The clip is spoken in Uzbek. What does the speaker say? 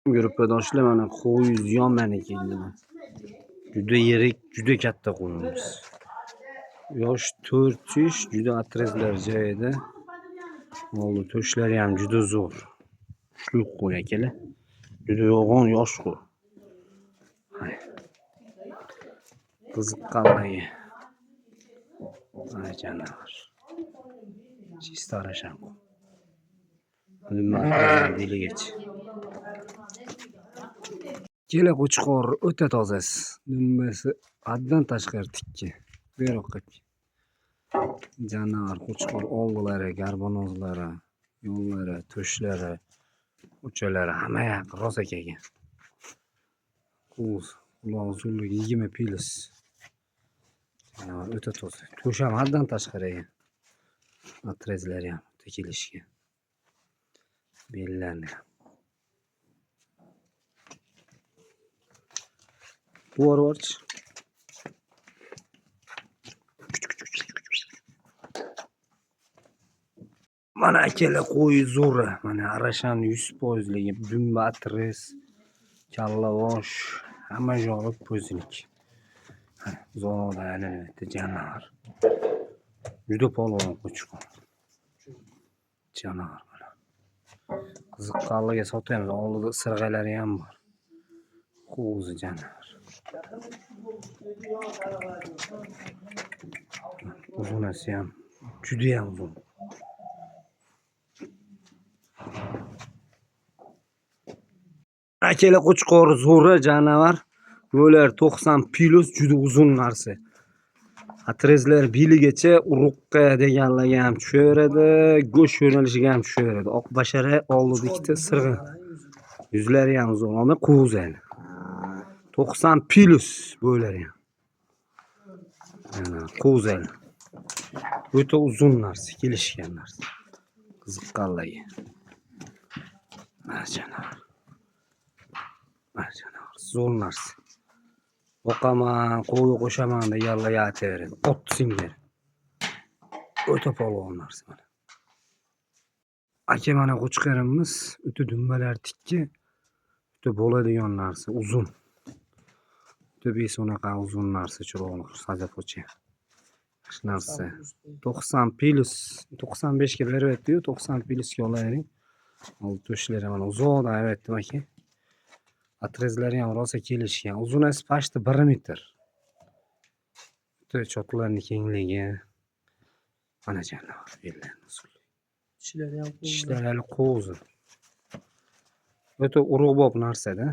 Guruhdoshlar mana qo'y yomani keldi. Juda yirik, juda katta qo'yimiz. Yosh 4 ish, juda atrezlar joyida. Oldi to'shlari ham juda zo'r. Kuchli qo'y akalar. Juda yo'g'on yosh qo'y. Qiziqqanligi. Mana janavar. Чисто arashan qo'y. Nima diligacha. Kela qo'chqor o'ta tozasi. Nimmasi haddan tashqari tikka. Beroqqa. Janavar qo'chqor oldilari, garbonozlari, yo'llari, to'shlari, uchalari hamma yoq rosa kelgan. Qo'z, uloq uzunligi 20 pilis. Janavar o'ta toza. To'sh ham haddan tashqari ekan. Atrezlari ham tekilishgan. Bellarni. Borch. Mana akela qo'y zo'ra. Mana arashan 100%ligi, dumba atrez, kallavosh, hamma joyi po'zlik. Zo'ra albatta janavar. Juda polvon qo'chqor. Janavar mana. Qiziqqanligiga sotamiz. Oldida sirg'alari ham bor. Qo'zi janavar. Uzunasi ham juda ham uzun. Akela qo'chqor zo'ra janavar. Bo'lar 90 pilos juda uzun narsa. Atrezlar biligacha uruqqa deganlarga ham tushaveradi, go'sht yo'nalishiga ham tushaveradi. Oq bashara oldida ikkita sirg'i. Yuzlari ham uzun, ama qo'zal. 90 pilos bo'lar ham. Qo'zal. O'ta uzun narsa, kelishgan narsa. Qiziqqanlarga. Mana janavar. Zo'r narsa. Boqaman, qo'yga qo'shaman deganlar aytaveradi. Ot singari. O'ta polvon narsa mana. Aka mana qo'chqarimiz, o'ta dumbalar tikka, o'ta bo'ladigan narsa, uzun. O'ta beso'naqa uzun narsa chiroqli sajab qo'cha. Shu narsa 90 pilos, 95 ga beryapti-yu, 90 pilosga olaylik. Oldi to'shlari mana uzoq aytdim aka. Atrezlari ham rosa kelishgan. Uzunasi pashti 1 metr. O'ta chotlarning kengligi. Mana janavar bellarni usul. Tishlari hali qo'zi. O'ta urug'bob narsa-da.